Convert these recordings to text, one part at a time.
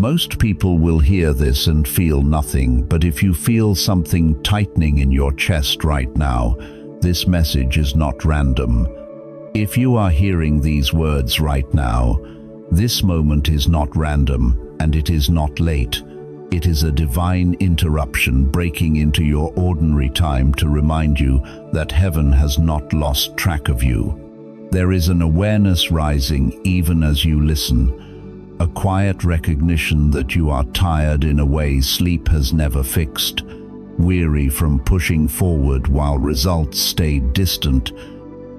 Most people will hear this and feel nothing, but if you feel something tightening in your chest right now, this message is not random. If you are hearing these words right now, this moment is not random, and it is not late. It is a divine interruption breaking into your ordinary time to remind you that heaven has not lost track of you. There is an awareness rising even as you listen. A quiet recognition that you are tired in a way sleep has never fixed, weary from pushing forward while results stayed distant,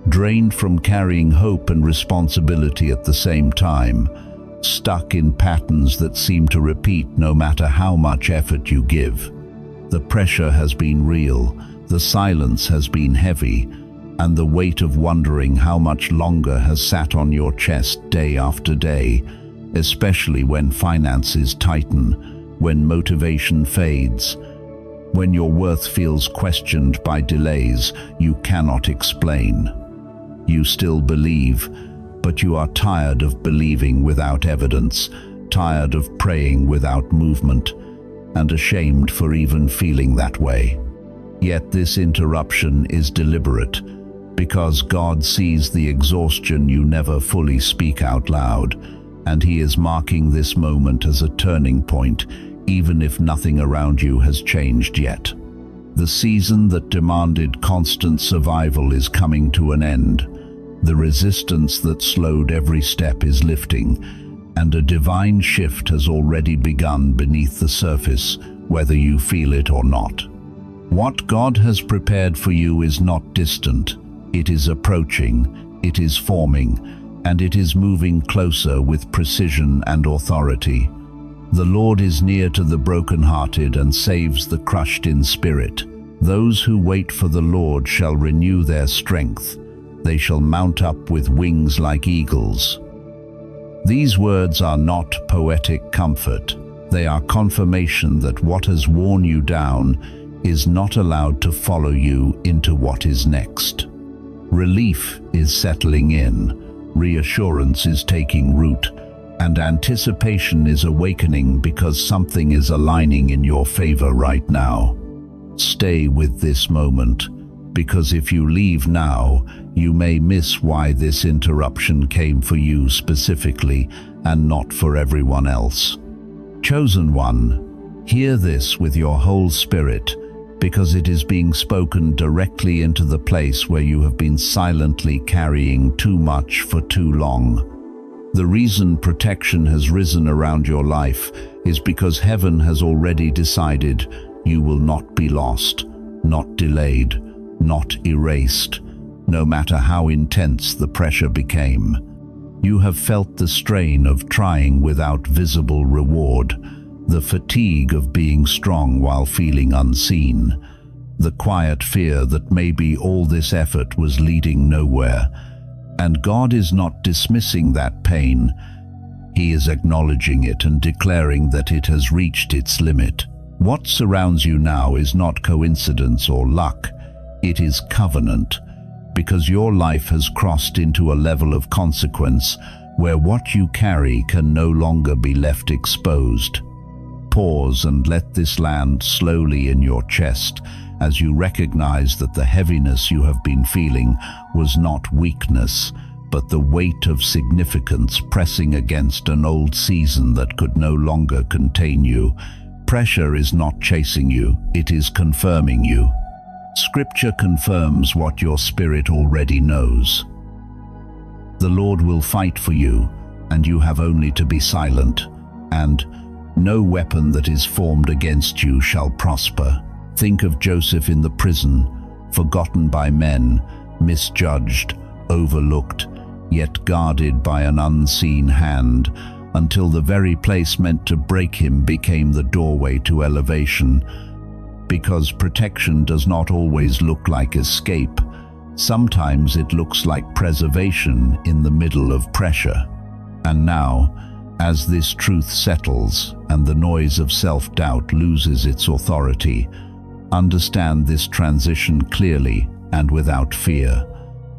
drained from carrying hope and responsibility at the same time, stuck in patterns that seem to repeat no matter how much effort you give. The pressure has been real, the silence has been heavy, and the weight of wondering how much longer has sat on your chest day after day, especially when finances tighten, when motivation fades, when your worth feels questioned by delays you cannot explain. You still believe, but you are tired of believing without evidence, tired of praying without movement, and ashamed for even feeling that way. Yet this interruption is deliberate, because God sees the exhaustion you never fully speak out loud, and He is marking this moment as a turning point, even if nothing around you has changed yet. The season that demanded constant survival is coming to an end. The resistance that slowed every step is lifting, and a divine shift has already begun beneath the surface, whether you feel it or not. What God has prepared for you is not distant. It is approaching, it is forming, and it is moving closer with precision and authority. The Lord is near to the brokenhearted and saves the crushed in spirit. Those who wait for the Lord shall renew their strength. They shall mount up with wings like eagles. These words are not poetic comfort. They are confirmation that what has worn you down is not allowed to follow you into what is next. Relief is settling in. Reassurance is taking root, and anticipation is awakening because something is aligning in your favor right now. Stay with this moment, because if you leave now, you may miss why this interruption came for you specifically and not for everyone else. Chosen one, hear this with your whole spirit, because it is being spoken directly into the place where you have been silently carrying too much for too long. The reason protection has risen around your life is because heaven has already decided you will not be lost, not delayed, not erased, no matter how intense the pressure became. You have felt the strain of trying without visible reward, the fatigue of being strong while feeling unseen, the quiet fear that maybe all this effort was leading nowhere. And God is not dismissing that pain. He is acknowledging it and declaring that it has reached its limit. What surrounds you now is not coincidence or luck. It is covenant, because your life has crossed into a level of consequence where what you carry can no longer be left exposed. Pause and let this land slowly in your chest as you recognize that the heaviness you have been feeling was not weakness, but the weight of significance pressing against an old season that could no longer contain you. Pressure is not chasing you, it is confirming you. Scripture confirms what your spirit already knows. The Lord will fight for you, and you have only to be silent, and no weapon that is formed against you shall prosper. Think of Joseph in the prison, forgotten by men, misjudged, overlooked, yet guarded by an unseen hand, until the very place meant to break him became the doorway to elevation. Because protection does not always look like escape. Sometimes it looks like preservation in the middle of pressure. And now, as this truth settles and the noise of self-doubt loses its authority, understand this transition clearly and without fear.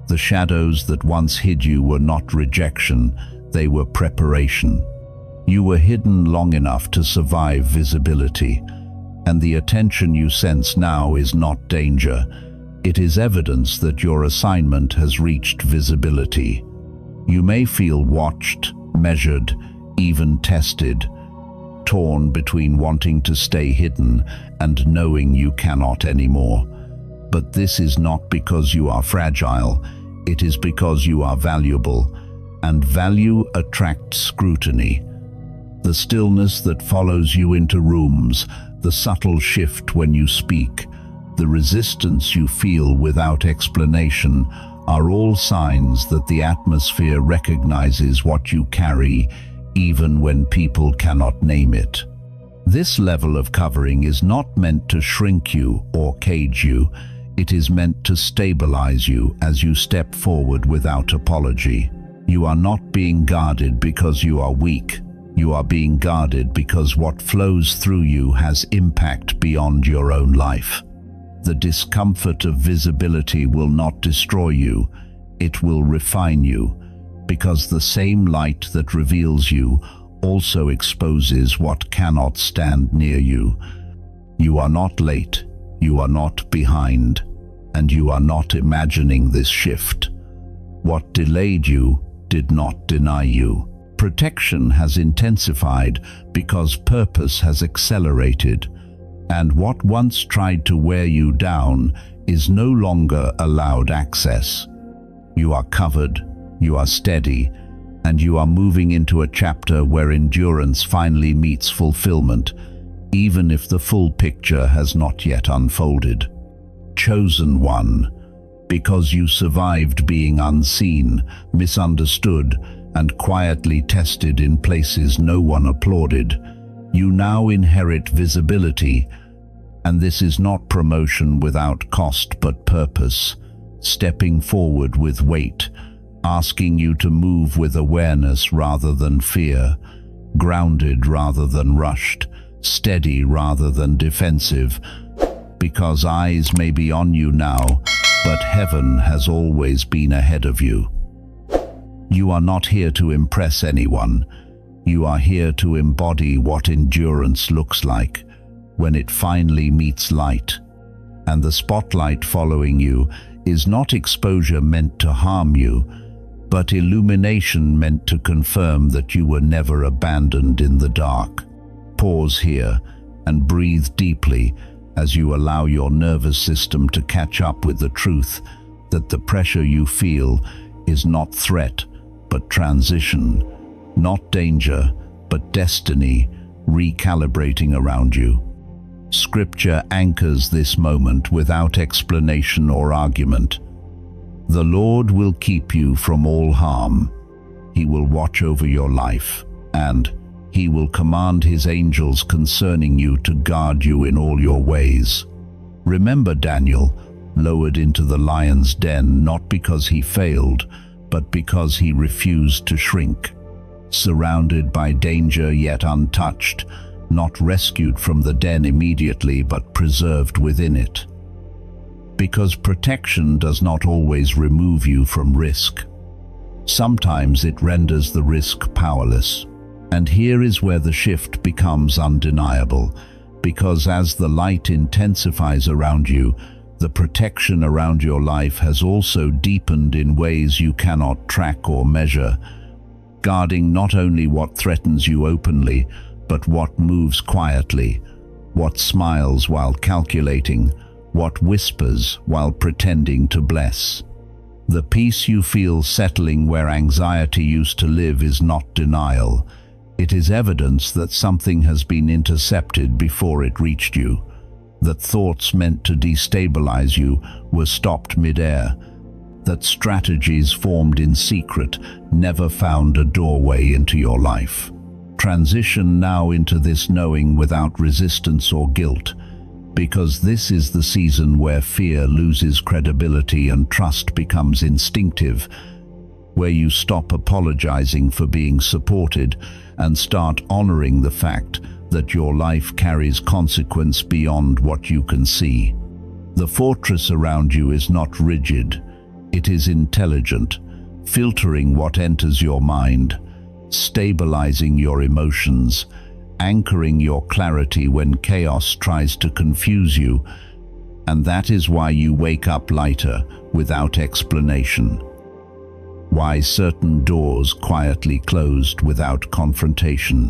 The shadows that once hid you were not rejection, they were preparation. You were hidden long enough to survive visibility, and the attention you sense now is not danger. It is evidence that your assignment has reached visibility. You may feel watched, measured, even tested, torn between wanting to stay hidden and knowing you cannot anymore. But this is not because you are fragile, it is because you are valuable, and value attracts scrutiny. The stillness that follows you into rooms, the subtle shift when you speak, the resistance you feel without explanation are all signs that the atmosphere recognizes what you carry, even when people cannot name it. This level of covering is not meant to shrink you or cage you. It is meant to stabilize you as you step forward without apology. You are not being guarded because you are weak. You are being guarded because what flows through you has impact beyond your own life. The discomfort of visibility will not destroy you. It will refine you, because the same light that reveals you also exposes what cannot stand near you. You are not late. You are not behind, and you are not imagining this shift. What delayed you did not deny you. Protection has intensified because purpose has accelerated, and what once tried to wear you down is no longer allowed access. You are covered, you are steady, and you are moving into a chapter where endurance finally meets fulfillment, even if the full picture has not yet unfolded. Chosen one, because you survived being unseen, misunderstood, and quietly tested in places no one applauded. You now inherit visibility, and this is not promotion without cost but purpose, stepping forward with weight, asking you to move with awareness rather than fear, grounded rather than rushed, steady rather than defensive, because eyes may be on you now, but heaven has always been ahead of you. You are not here to impress anyone. You are here to embody what endurance looks like when it finally meets light. And the spotlight following you is not exposure meant to harm you, but illumination meant to confirm that you were never abandoned in the dark. Pause here and breathe deeply as you allow your nervous system to catch up with the truth that the pressure you feel is not threat, but transition, not danger, but destiny recalibrating around you. Scripture anchors this moment without explanation or argument. The Lord will keep you from all harm. He will watch over your life, and He will command His angels concerning you to guard you in all your ways. Remember Daniel, lowered into the lion's den not because he failed, but because he refused to shrink. Surrounded by danger yet untouched, not rescued from the den immediately but preserved within it. Because protection does not always remove you from risk. Sometimes it renders the risk powerless. And here is where the shift becomes undeniable, because as the light intensifies around you, the protection around your life has also deepened in ways you cannot track or measure, guarding not only what threatens you openly, but what moves quietly, what smiles while calculating, what whispers while pretending to bless. The peace you feel settling where anxiety used to live is not denial. It is evidence that something has been intercepted before it reached you, that thoughts meant to destabilize you were stopped mid-air, that strategies formed in secret never found a doorway into your life. Transition now into this knowing without resistance or guilt, because this is the season where fear loses credibility and trust becomes instinctive, where you stop apologizing for being supported and start honoring the fact that your life carries consequence beyond what you can see. The fortress around you is not rigid, it is intelligent, filtering what enters your mind, stabilizing your emotions, anchoring your clarity when chaos tries to confuse you, and that is why you wake up lighter without explanation. Why certain doors quietly closed without confrontation.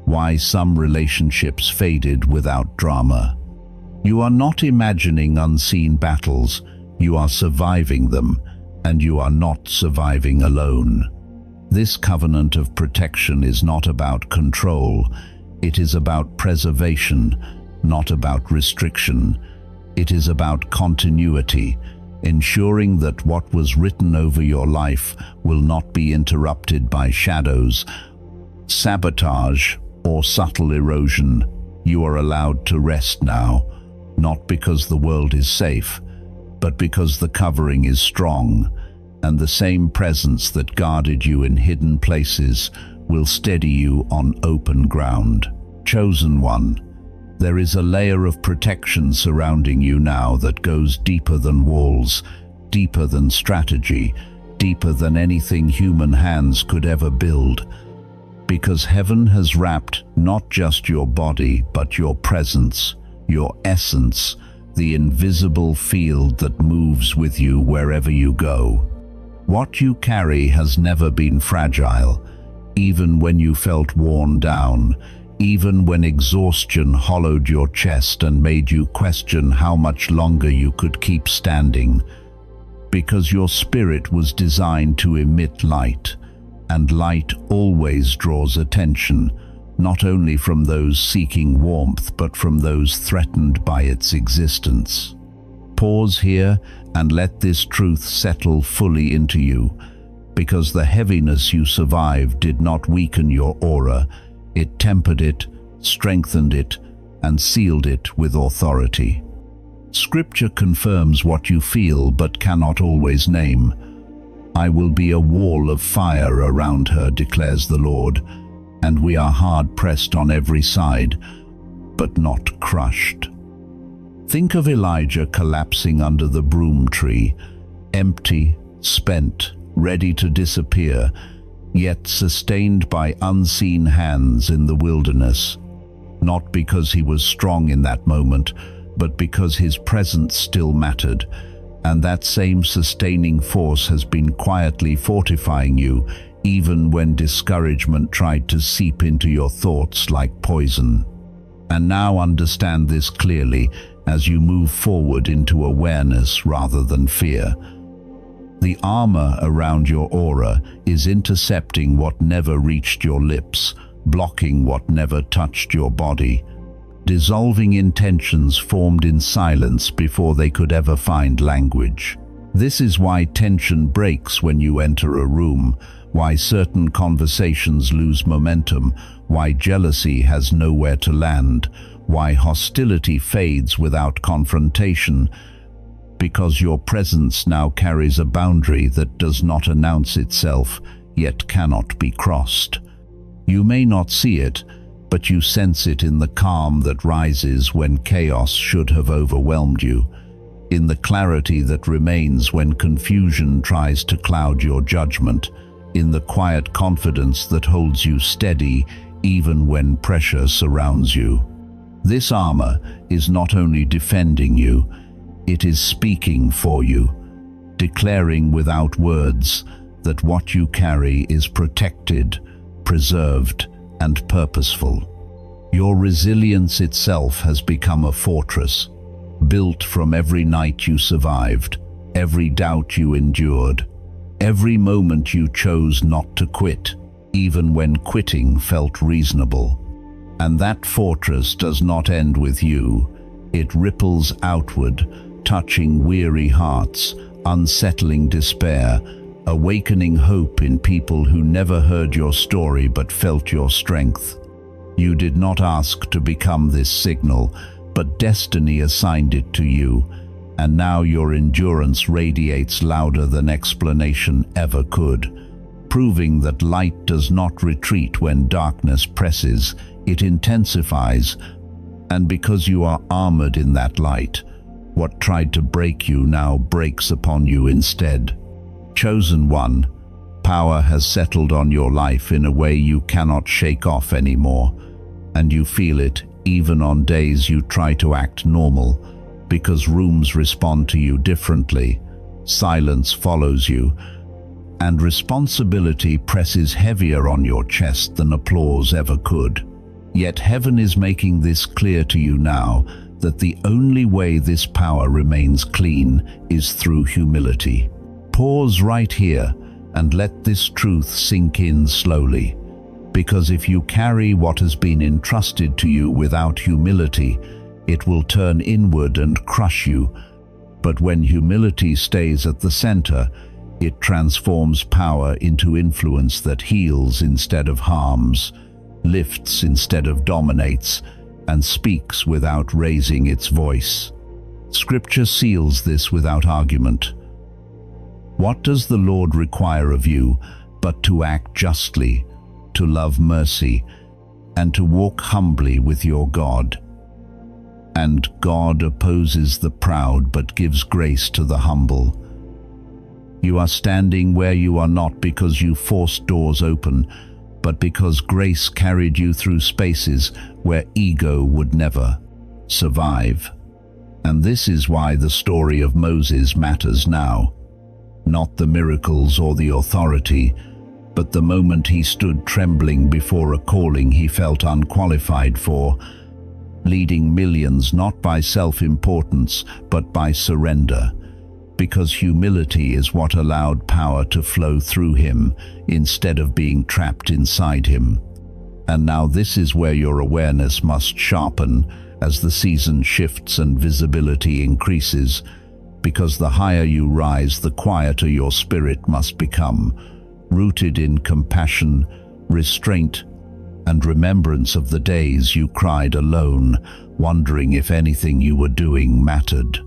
Why some relationships faded without drama. You are not imagining unseen battles, you are surviving them, and you are not surviving alone. This covenant of protection is not about control, it is about preservation, not about restriction. It is about continuity, ensuring that what was written over your life will not be interrupted by shadows, sabotage, or subtle erosion. You are allowed to rest now, not because the world is safe, but because the covering is strong, and the same presence that guarded you in hidden places will steady you on open ground. Chosen one, there is a layer of protection surrounding you now that goes deeper than walls, deeper than strategy, deeper than anything human hands could ever build. Because heaven has wrapped not just your body, but your presence, your essence, the invisible field that moves with you wherever you go. What you carry has never been fragile, even when you felt worn down, even when exhaustion hollowed your chest and made you question how much longer you could keep standing. Because your spirit was designed to emit light, and light always draws attention, not only from those seeking warmth, but from those threatened by its existence. Pause here and let this truth settle fully into you, because the heaviness you survived did not weaken your aura. It tempered it, strengthened it, and sealed it with authority. Scripture confirms what you feel but cannot always name. I will be a wall of fire around her, declares the Lord, and we are hard pressed on every side, but not crushed. Think of Elijah collapsing under the broom tree, empty, spent, ready to disappear, yet sustained by unseen hands in the wilderness, not because he was strong in that moment, but because his presence still mattered, and that same sustaining force has been quietly fortifying you, even when discouragement tried to seep into your thoughts like poison. And now understand this clearly as you move forward into awareness rather than fear. The armor around your aura is intercepting what never reached your lips, blocking what never touched your body, dissolving intentions formed in silence before they could ever find language. This is why tension breaks when you enter a room, why certain conversations lose momentum, why jealousy has nowhere to land, why hostility fades without confrontation, because your presence now carries a boundary that does not announce itself, yet cannot be crossed. You may not see it, but you sense it in the calm that rises when chaos should have overwhelmed you, in the clarity that remains when confusion tries to cloud your judgment, in the quiet confidence that holds you steady even when pressure surrounds you. This armor is not only defending you, it is speaking for you, declaring without words that what you carry is protected, preserved, and purposeful. Your resilience itself has become a fortress, built from every night you survived, every doubt you endured, every moment you chose not to quit, even when quitting felt reasonable. And that fortress does not end with you. It ripples outward, touching weary hearts, unsettling despair, awakening hope in people who never heard your story but felt your strength. You did not ask to become this signal, but destiny assigned it to you, and now your endurance radiates louder than explanation ever could, proving that light does not retreat when darkness presses, it intensifies, and because you are armored in that light, what tried to break you now breaks upon you instead. Chosen one, power has settled on your life in a way you cannot shake off anymore, and you feel it even on days you try to act normal, because rooms respond to you differently, silence follows you, and responsibility presses heavier on your chest than applause ever could. Yet heaven is making this clear to you now, that the only way this power remains clean is through humility. Pause right here and let this truth sink in slowly, because if you carry what has been entrusted to you without humility, it will turn inward and crush you. But when humility stays at the center, it transforms power into influence that heals instead of harms, lifts instead of dominates, and speaks without raising its voice. Scripture seals this without argument. What does the Lord require of you but to act justly, to love mercy, and to walk humbly with your God? And God opposes the proud but gives grace to the humble. You are standing where you are not because you forced doors open, but because grace carried you through spaces where ego would never survive. And this is why the story of Moses matters now. Not the miracles or the authority, but the moment he stood trembling before a calling he felt unqualified for, leading millions not by self-importance but by surrender, because humility is what allowed power to flow through him instead of being trapped inside him. And now this is where your awareness must sharpen as the season shifts and visibility increases, because the higher you rise, the quieter your spirit must become, rooted in compassion, restraint, and remembrance of the days you cried alone, wondering if anything you were doing mattered.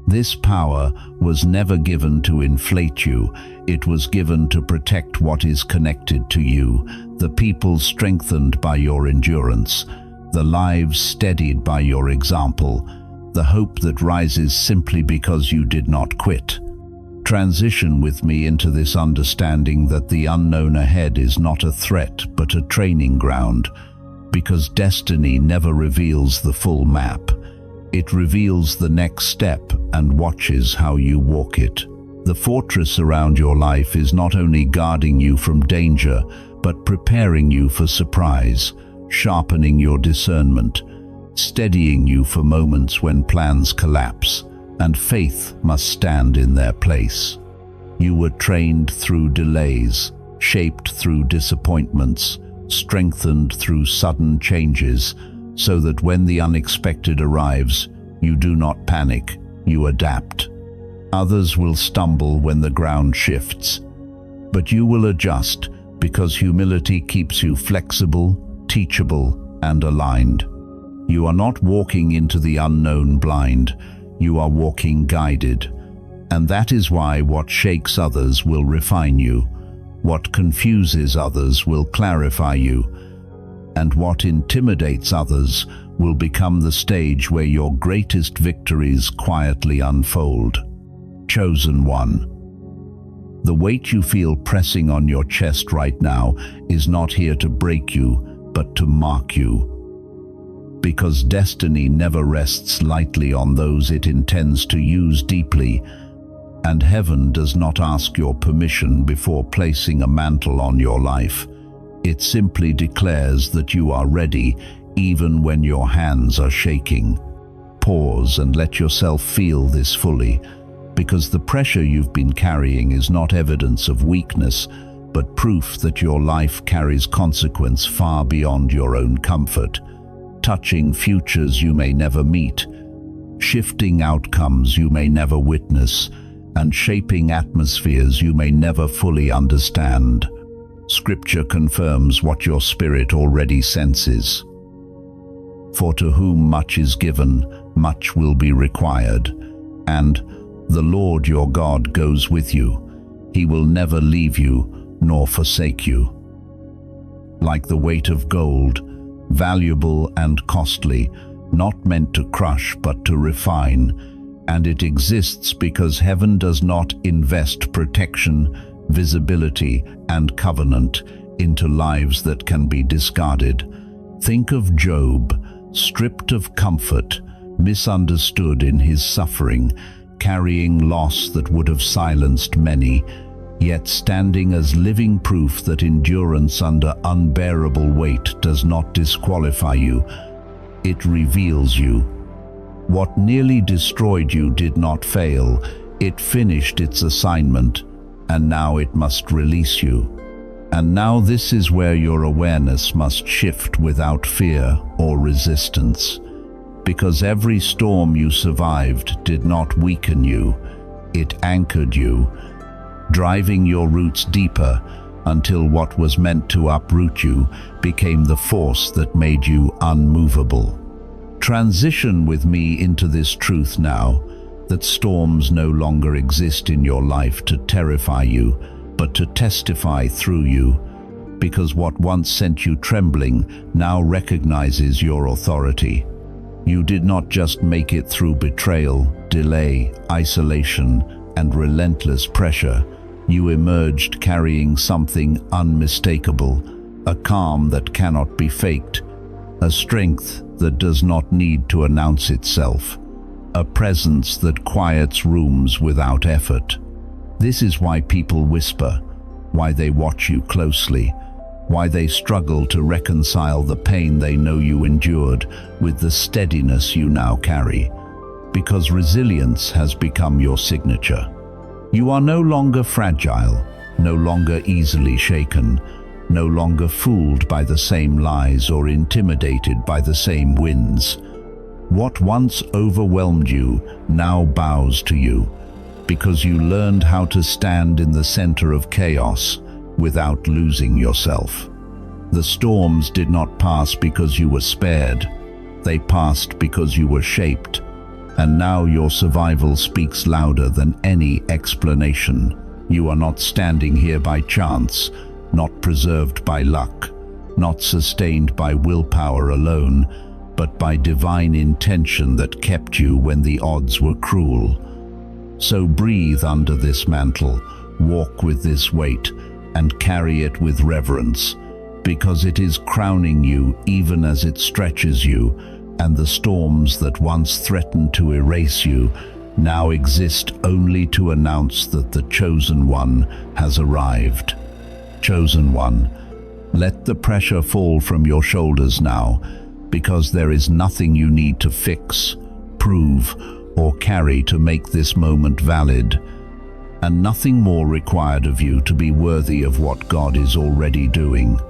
This power was never given to inflate you, it was given to protect what is connected to you, the people strengthened by your endurance, the lives steadied by your example, the hope that rises simply because you did not quit. Transition with me into this understanding that the unknown ahead is not a threat but a training ground, because destiny never reveals the full map. It reveals the next step and watches how you walk it. The fortress around your life is not only guarding you from danger, but preparing you for surprise, sharpening your discernment, steadying you for moments when plans collapse, and faith must stand in their place. You were trained through delays, shaped through disappointments, strengthened through sudden changes, so that when the unexpected arrives, you do not panic, you adapt. Others will stumble when the ground shifts, but you will adjust because humility keeps you flexible, teachable, and aligned. You are not walking into the unknown blind, you are walking guided. And that is why what shakes others will refine you, what confuses others will clarify you, and what intimidates others will become the stage where your greatest victories quietly unfold. Chosen one. The weight you feel pressing on your chest right now is not here to break you, but to mark you. Because destiny never rests lightly on those it intends to use deeply, and heaven does not ask your permission before placing a mantle on your life. It simply declares that you are ready, even when your hands are shaking. Pause and let yourself feel this fully, because the pressure you've been carrying is not evidence of weakness, but proof that your life carries consequence far beyond your own comfort, touching futures you may never meet, shifting outcomes you may never witness, and shaping atmospheres you may never fully understand. Scripture confirms what your spirit already senses. For to whom much is given, much will be required, and the Lord your God goes with you. He will never leave you nor forsake you. Like the weight of gold, valuable and costly, not meant to crush but to refine, and it exists because heaven does not invest protection visibility, and covenant into lives that can be discarded. Think of Job, stripped of comfort, misunderstood in his suffering, carrying loss that would have silenced many, yet standing as living proof that endurance under unbearable weight does not disqualify you. It reveals you. What nearly destroyed you did not fail. It finished its assignment, and now it must release you. And now this is where your awareness must shift without fear or resistance. Because every storm you survived did not weaken you, it anchored you, driving your roots deeper until what was meant to uproot you became the force that made you unmovable. Transition with me into this truth now, that storms no longer exist in your life to terrify you, but to testify through you, because what once sent you trembling now recognizes your authority. You did not just make it through betrayal, delay, isolation, and relentless pressure. You emerged carrying something unmistakable, a calm that cannot be faked, a strength that does not need to announce itself, a presence that quiets rooms without effort. This is why people whisper, why they watch you closely, why they struggle to reconcile the pain they know you endured with the steadiness you now carry. Because resilience has become your signature. You are no longer fragile, no longer easily shaken, no longer fooled by the same lies or intimidated by the same winds. What once overwhelmed you now bows to you, because you learned how to stand in the center of chaos without losing yourself. The storms did not pass because you were spared. They passed because you were shaped. And now your survival speaks louder than any explanation. You are not standing here by chance, not preserved by luck, not sustained by willpower alone, but by divine intention that kept you when the odds were cruel. So breathe under this mantle, walk with this weight, and carry it with reverence, because it is crowning you even as it stretches you, and the storms that once threatened to erase you now exist only to announce that the Chosen One has arrived. Chosen One, let the pressure fall from your shoulders now, because there is nothing you need to fix, prove, or carry to make this moment valid, and nothing more required of you to be worthy of what God is already doing.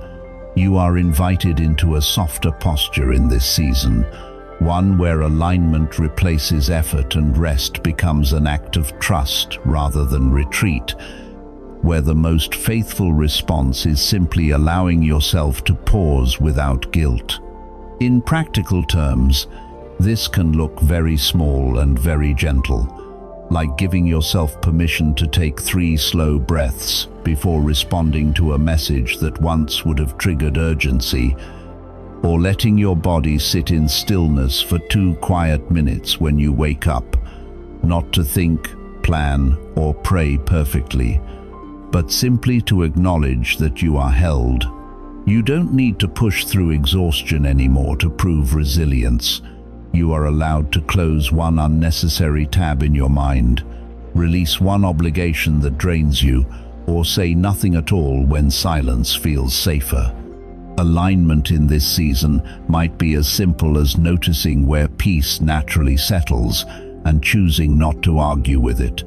You are invited into a softer posture in this season, one where alignment replaces effort and rest becomes an act of trust rather than retreat, where the most faithful response is simply allowing yourself to pause without guilt. In practical terms, this can look very small and very gentle, like giving yourself permission to take 3 slow breaths before responding to a message that once would have triggered urgency, or letting your body sit in stillness for 2 quiet minutes when you wake up, not to think, plan, or pray perfectly, but simply to acknowledge that you are held. You don't need to push through exhaustion anymore to prove resilience. You are allowed to close one unnecessary tab in your mind, release one obligation that drains you, or say nothing at all when silence feels safer. Alignment in this season might be as simple as noticing where peace naturally settles and choosing not to argue with it,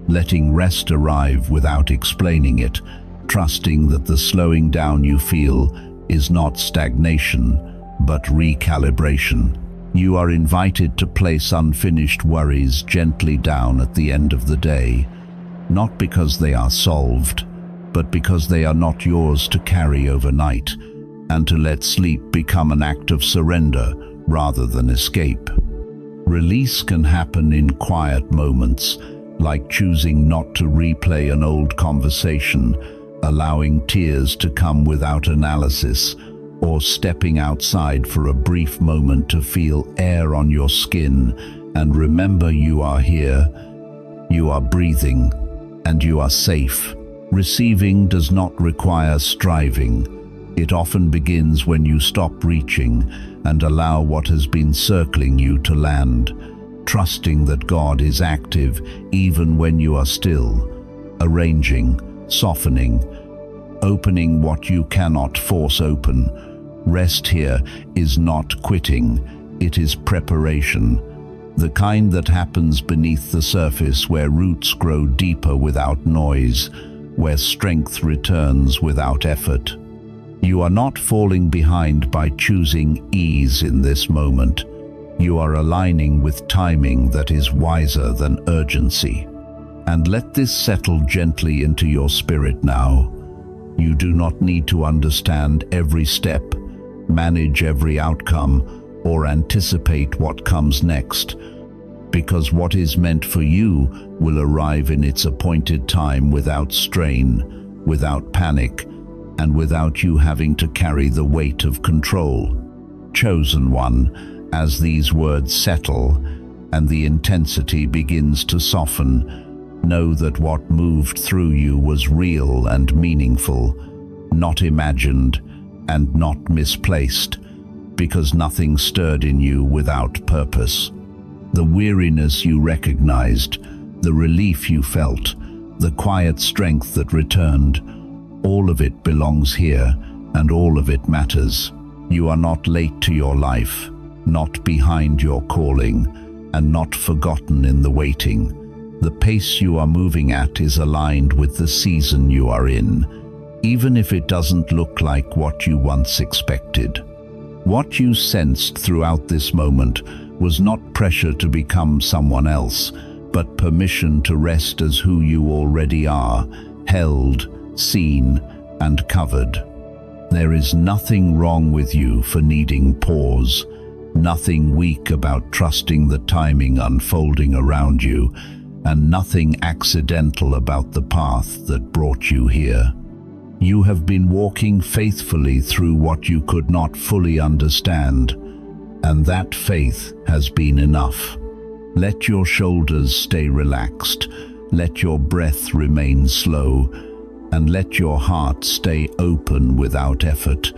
letting rest arrive without explaining it, trusting that the slowing down you feel is not stagnation, but recalibration. You are invited to place unfinished worries gently down at the end of the day, not because they are solved, but because they are not yours to carry overnight, and to let sleep become an act of surrender rather than escape. Release can happen in quiet moments, like choosing not to replay an old conversation, allowing tears to come without analysis, or stepping outside for a brief moment to feel air on your skin and remember you are here, you are breathing, and you are safe. Receiving does not require striving. It often begins when you stop reaching and allow what has been circling you to land, trusting that God is active even when you are still, arranging, softening, opening what you cannot force open. Rest here is not quitting, it is preparation. The kind that happens beneath the surface, where roots grow deeper without noise, where strength returns without effort. You are not falling behind by choosing ease in this moment. You are aligning with timing that is wiser than urgency. And let this settle gently into your spirit now. You do not need to understand every step, manage every outcome, or anticipate what comes next, because what is meant for you will arrive in its appointed time without strain, without panic, and without you having to carry the weight of control. Chosen one, as these words settle and the intensity begins to soften, know that what moved through you was real and meaningful, not imagined and not misplaced, because nothing stirred in you without purpose. The weariness you recognized, the relief you felt, the quiet strength that returned, all of it belongs here, and all of it matters. You are not late to your life, not behind your calling, and not forgotten in the waiting. The pace you are moving at is aligned with the season you are in, even if it doesn't look like what you once expected. What you sensed throughout this moment was not pressure to become someone else, but permission to rest as who you already are, held, seen, and covered. There is nothing wrong with you for needing pause, nothing weak about trusting the timing unfolding around you, and nothing accidental about the path that brought you here. You have been walking faithfully through what you could not fully understand, and that faith has been enough. Let your shoulders stay relaxed, let your breath remain slow, and let your heart stay open without effort,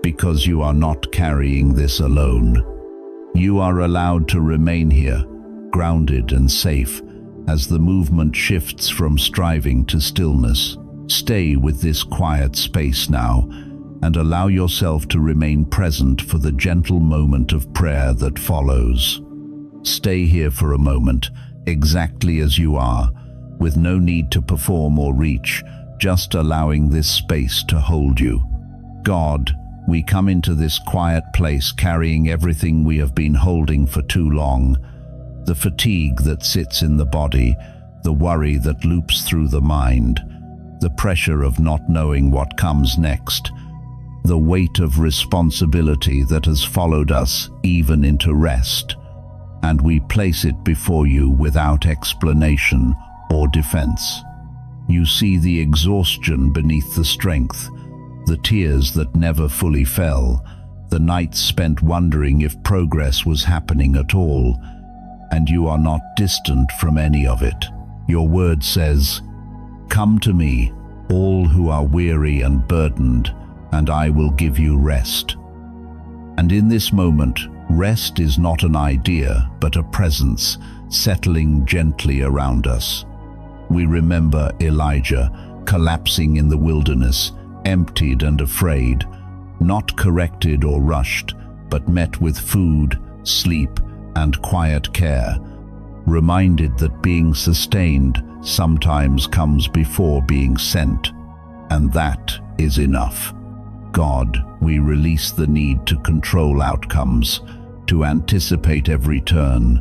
because you are not carrying this alone. You are allowed to remain here, grounded and safe, as the movement shifts from striving to stillness. Stay with this quiet space now, and allow yourself to remain present for the gentle moment of prayer that follows. Stay here for a moment, exactly as you are, with no need to perform or reach, just allowing this space to hold you. God, we come into this quiet place carrying everything we have been holding for too long. The fatigue that sits in the body, the worry that loops through the mind, the pressure of not knowing what comes next, the weight of responsibility that has followed us even into rest, and we place it before you without explanation or defense. You see the exhaustion beneath the strength, the tears that never fully fell, the nights spent wondering if progress was happening at all, and you are not distant from any of it. Your word says, "Come to me, all who are weary and burdened, and I will give you rest." And in this moment, rest is not an idea, but a presence settling gently around us. We remember Elijah collapsing in the wilderness, emptied and afraid, not corrected or rushed, but met with food, sleep, and quiet care, reminded that being sustained sometimes comes before being sent, and that is enough. God, we release the need to control outcomes, to anticipate every turn,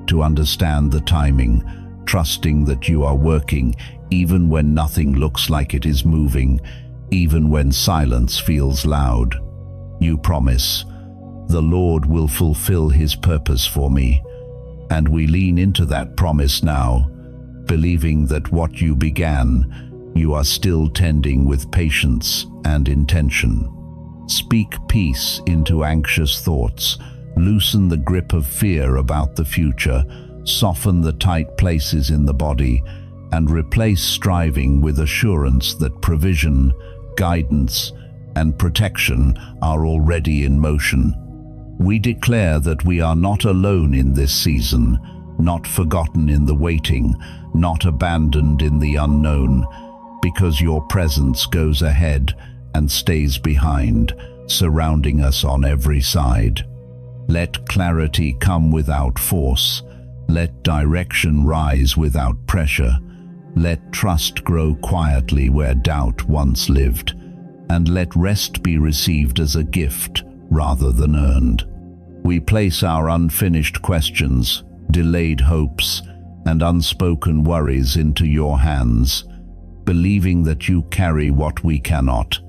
to understand the timing, trusting that you are working even when nothing looks like it is moving, even when silence feels loud. You promise, "The Lord will fulfill his purpose for me," and we lean into that promise now, believing that what you began, you are still tending with patience and intention. Speak peace into anxious thoughts, loosen the grip of fear about the future, soften the tight places in the body, and replace striving with assurance that provision, guidance, and protection are already in motion. We declare that we are not alone in this season, not forgotten in the waiting, not abandoned in the unknown, because your presence goes ahead and stays behind, surrounding us on every side. Let clarity come without force. Let direction rise without pressure. Let trust grow quietly where doubt once lived. And let rest be received as a gift rather than earned. We place our unfinished questions, delayed hopes, and unspoken worries into your hands, believing that you carry what we cannot,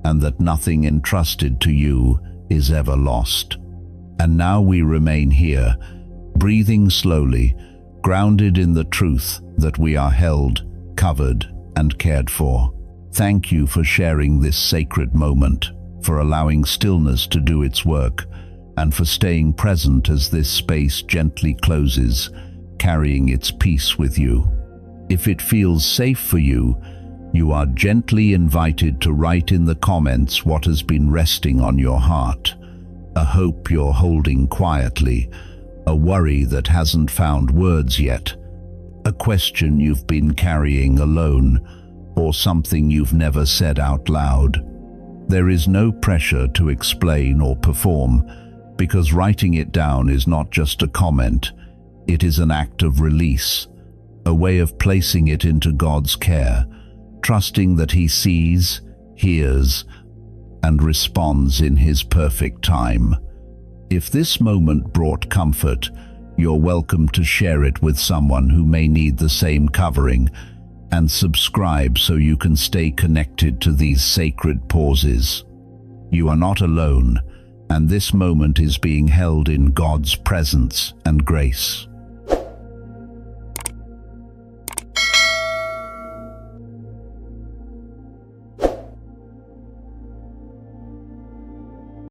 and that nothing entrusted to you is ever lost. And now we remain here, breathing slowly, grounded in the truth that we are held, covered, and cared for. Thank you for sharing this sacred moment, for allowing stillness to do its work, and for staying present as this space gently closes, carrying its peace with you. If it feels safe for you, you are gently invited to write in the comments what has been resting on your heart, a hope you're holding quietly, a worry that hasn't found words yet, a question you've been carrying alone, or something you've never said out loud. There is no pressure to explain or perform, because writing it down is not just a comment, it is an act of release, a way of placing it into God's care, trusting that He sees, hears, and responds in His perfect time. If this moment brought comfort, you're welcome to share it with someone who may need the same covering, and subscribe so you can stay connected to these sacred pauses. You are not alone, and this moment is being held in God's presence and grace.